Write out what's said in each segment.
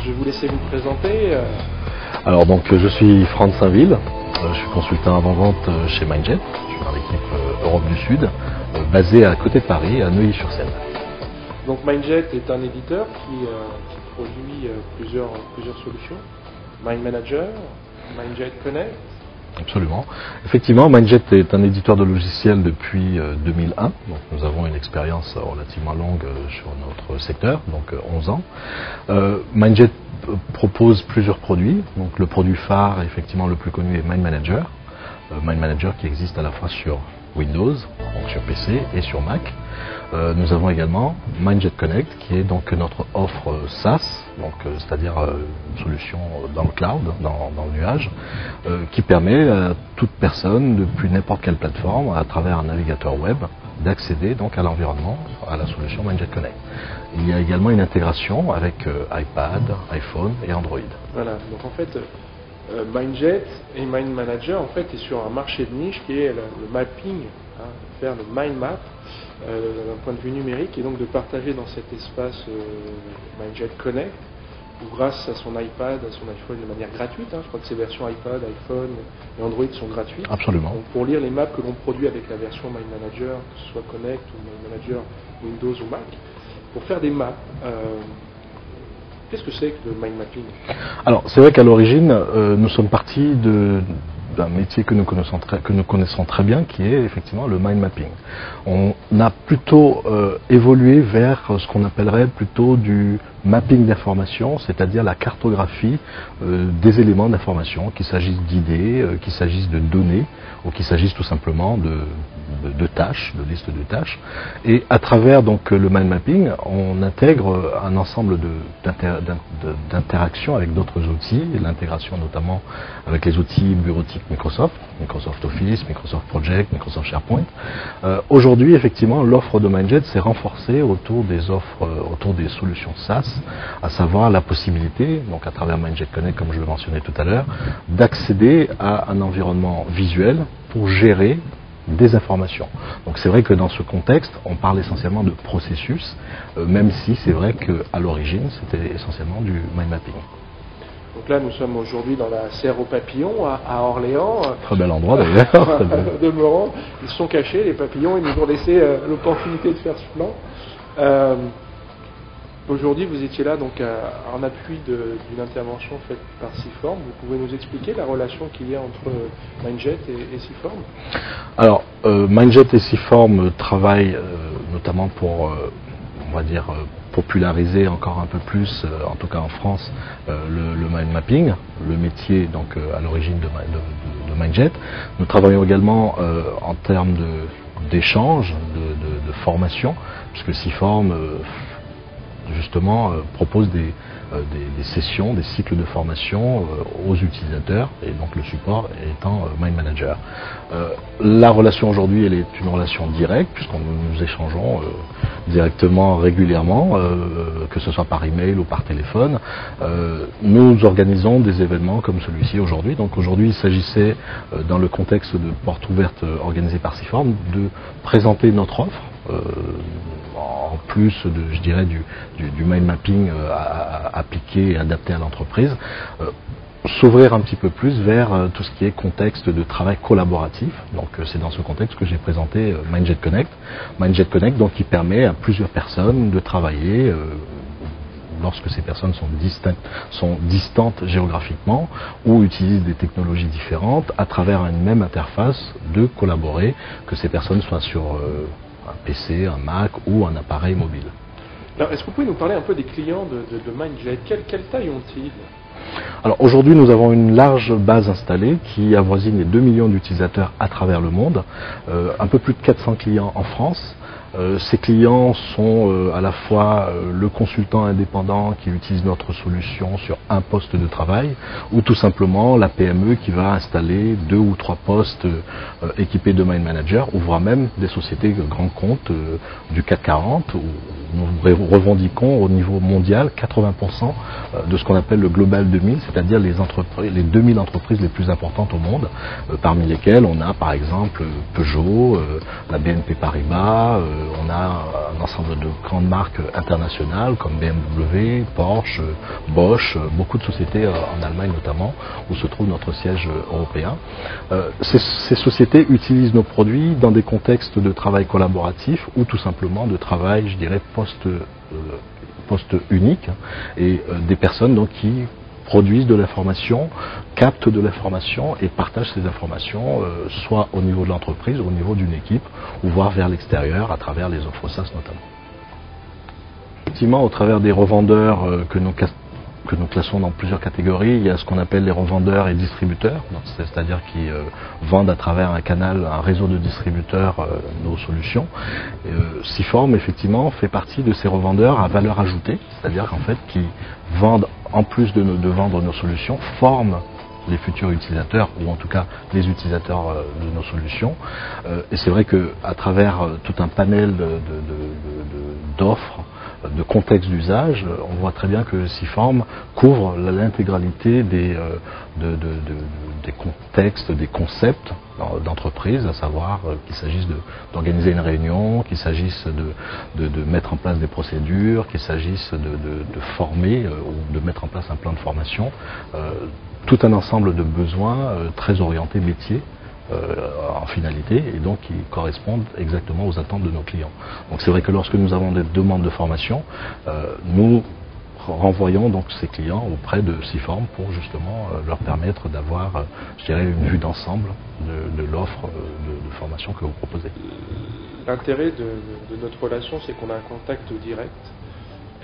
je vais vous laisser vous présenter. Alors donc je suis Franz Saint-Ville, je suis consultant avant-vente chez Mindjet, je suis dans l'équipe Europe du Sud, basé à côté de Paris, à Neuilly-sur-Seine. Donc Mindjet est un éditeur qui produit plusieurs solutions. Mind Manager, Mindjet Connect. Absolument. Effectivement, Mindjet est un éditeur de logiciels depuis 2001. Donc nous avons une expérience relativement longue sur notre secteur, donc 11 ans. Mindjet propose plusieurs produits. Donc le produit phare, effectivement le plus connu, est Mind Manager. Mind Manager qui existe à la fois sur Windows, donc sur PC et sur Mac. Nous avons également Mindjet Connect qui est donc notre offre SaaS, donc c'est-à-dire une solution dans le cloud, dans le nuage, qui permet à toute personne depuis n'importe quelle plateforme, à travers un navigateur web, d'accéder donc à l'environnement, à la solution Mindjet Connect. Il y a également une intégration avec iPad, iPhone et Android. Voilà, donc en fait Mindjet et Mind Manager en fait est sur un marché de niche qui est le mapping, faire le mind map d'un point de vue numérique et donc de partager dans cet espace Mindjet Connect où grâce à son iPad, à son iPhone de manière gratuite, je crois que ces versions iPad, iPhone et Android sont gratuites. Absolument. Donc pour lire les maps que l'on produit avec la version Mind Manager, que ce soit Connect ou Mind Manager Windows ou Mac, pour faire des maps. Qu'est-ce que c'est que le mind mapping? Alors, c'est vrai qu'à l'origine, nous sommes partis d'un métier que nous connaissons très bien, qui est effectivement le mind mapping. On a plutôt évolué vers ce qu'on appellerait plutôt du mapping d'information, c'est-à-dire la cartographie des éléments d'information, qu'il s'agisse d'idées, qu'il s'agisse de données, ou qu'il s'agisse tout simplement de tâches, de listes de tâches. Et à travers donc le mind mapping, on intègre un ensemble d'interactions avec d'autres outils, l'intégration notamment avec les outils bureautiques Microsoft, Microsoft Office, Microsoft Project, Microsoft SharePoint. Aujourd'hui, effectivement, l'offre de Mindjet s'est renforcée autour des solutions SaaS, à savoir la possibilité, donc à travers Mindjet Connect, comme je le mentionnais tout à l'heure, d'accéder à un environnement visuel pour gérer des informations. Donc c'est vrai que dans ce contexte, on parle essentiellement de processus, même si c'est vrai qu'à l'origine, c'était essentiellement du mind mapping. Donc là, nous sommes aujourd'hui dans la serre aux papillons à Orléans. Très bel endroit d'ailleurs. Demeurant, ils se sont cachés, les papillons, ils nous ont laissé l'opportunité de faire ce plan. Aujourd'hui, vous étiez là donc en appui d'une intervention faite par Siform. Vous pouvez nous expliquer la relation qu'il y a entre Mindjet et Siform? Alors, Mindjet et Siform travaillent notamment pour, on va dire, populariser encore un peu plus, en tout cas en France, le mind mapping, le métier donc à l'origine de Mindjet. Nous travaillons également en termes d'échange, de formation, puisque Siform justement propose des sessions, des cycles de formation aux utilisateurs et donc le support étant Mind Manager. La relation aujourd'hui, elle est une relation directe puisqu'on nous échangeons directement régulièrement, que ce soit par email ou par téléphone. Nous organisons des événements comme celui-ci aujourd'hui. Donc aujourd'hui, il s'agissait, dans le contexte de porte ouverte organisée par Siform, de présenter notre offre. En plus je dirais du mind mapping appliqué et adapté à l'entreprise, s'ouvrir un petit peu plus vers tout ce qui est contexte de travail collaboratif. Donc c'est dans ce contexte que j'ai présenté Mindjet Connect. Mindjet Connect donc qui permet à plusieurs personnes de travailler lorsque ces personnes sont distantes géographiquement ou utilisent des technologies différentes, à travers une même interface, de collaborer, que ces personnes soient sur un PC, un Mac ou un appareil mobile. Alors, est-ce que vous pouvez nous parler un peu des clients de Mindjet? Quelle taille ont-ils? Alors aujourd'hui, nous avons une large base installée qui avoisine les 2 millions d'utilisateurs à travers le monde, un peu plus de 400 clients en France. Ces clients sont à la fois le consultant indépendant qui utilise notre solution sur un poste de travail ou tout simplement la PME qui va installer 2 ou 3 postes équipés de Mind Manager, ou voire même des sociétés grands comptes du CAC 40 où nous revendiquons au niveau mondial 80% de ce qu'on appelle le Global 2000, c'est-à-dire les 2000 entreprises les plus importantes au monde, parmi lesquelles on a par exemple Peugeot, la BNP Paribas, on a un ensemble de grandes marques internationales comme BMW, Porsche, Bosch, beaucoup de sociétés en Allemagne notamment, où se trouve notre siège européen. Ces sociétés utilisent nos produits dans des contextes de travail collaboratif ou tout simplement de travail, je dirais, poste unique, et des personnes donc qui produisent de l'information, captent de l'information et partagent ces informations, soit au niveau de l'entreprise, au niveau d'une équipe, ou voire vers l'extérieur, à travers les offres SaaS notamment. Effectivement, au travers des revendeurs que nous classons dans plusieurs catégories, il y a ce qu'on appelle les revendeurs et distributeurs, c'est-à-dire qui vendent à travers un canal, un réseau de distributeurs nos solutions. Siform, effectivement, fait partie de ces revendeurs à valeur ajoutée, c'est-à-dire qu'en fait, qui vendent, en plus de vendre nos solutions, forment les futurs utilisateurs, ou en tout cas les utilisateurs de nos solutions. Et c'est vrai qu'à travers tout un panel d'offres, de contexte d'usage, on voit très bien que Siform couvre l'intégralité des contextes, des concepts d'entreprise, à savoir qu'il s'agisse d'organiser une réunion, qu'il s'agisse de mettre en place des procédures, qu'il s'agisse de former ou de mettre en place un plan de formation, tout un ensemble de besoins très orientés métier en finalité, et donc qui correspondent exactement aux attentes de nos clients. Donc c'est vrai que lorsque nous avons des demandes de formation, nous renvoyons donc ces clients auprès de Siform pour justement leur permettre d'avoir, je dirais, une vue d'ensemble de l'offre de formation que vous proposez. L'intérêt de notre relation, c'est qu'on a un contact direct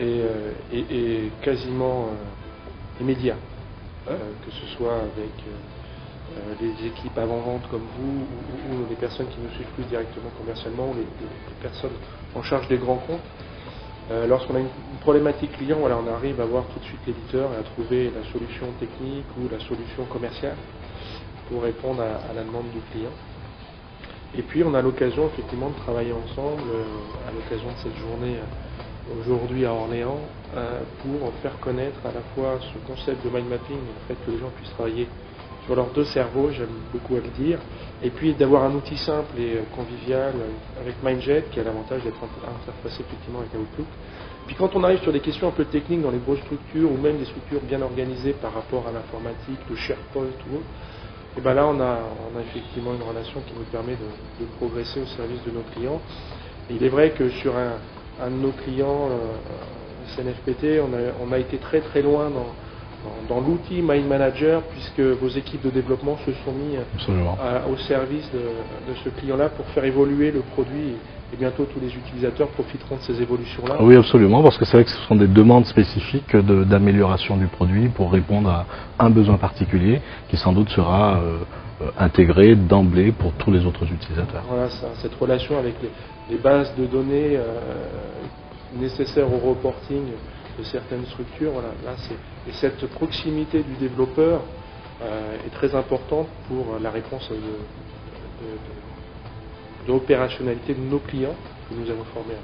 et quasiment immédiat, que ce soit avec les équipes avant-vente comme vous ou les personnes qui nous suivent plus directement commercialement, ou les personnes en charge des grands comptes. Lorsqu'on a une problématique client, voilà, on arrive à voir tout de suite l'éditeur et à trouver la solution technique ou la solution commerciale pour répondre à la demande du client. Et puis on a l'occasion effectivement de travailler ensemble à l'occasion de cette journée aujourd'hui à Orléans pour faire connaître à la fois ce concept de mind mapping, le fait que les gens puissent travailler sur leurs deux cerveaux, j'aime beaucoup à le dire, et puis d'avoir un outil simple et convivial avec Mindjet qui a l'avantage d'être interfacé effectivement avec Outlook. Puis quand on arrive sur des questions un peu techniques dans les grosses structures ou même des structures bien organisées par rapport à l'informatique, le SharePoint ou autre, et ben là on a effectivement une relation qui nous permet de progresser au service de nos clients. Et il est vrai que sur un de nos clients, CNFPT, on a été très très loin dans l'outil Mind Manager, puisque vos équipes de développement se sont mis au service de ce client-là pour faire évoluer le produit, et bientôt tous les utilisateurs profiteront de ces évolutions-là. Oui, absolument, parce que c'est vrai que ce sont des demandes spécifiques d'amélioration du produit pour répondre à un besoin particulier qui sans doute sera intégré d'emblée pour tous les autres utilisateurs. Voilà, cette relation avec les bases de données nécessaires au reporting de certaines structures, voilà, là et cette proximité du développeur est très importante pour la réponse de l'opérationnalité de nos clients que nous avons formés.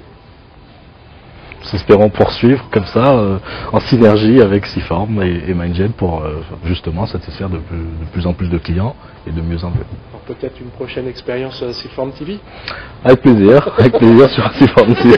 Nous espérons poursuivre comme ça, en synergie avec Siform et Mindjet pour justement satisfaire de plus en plus de clients et de mieux en mieux. Alors peut-être une prochaine expérience Siform TV ? Avec plaisir sur Siform TV.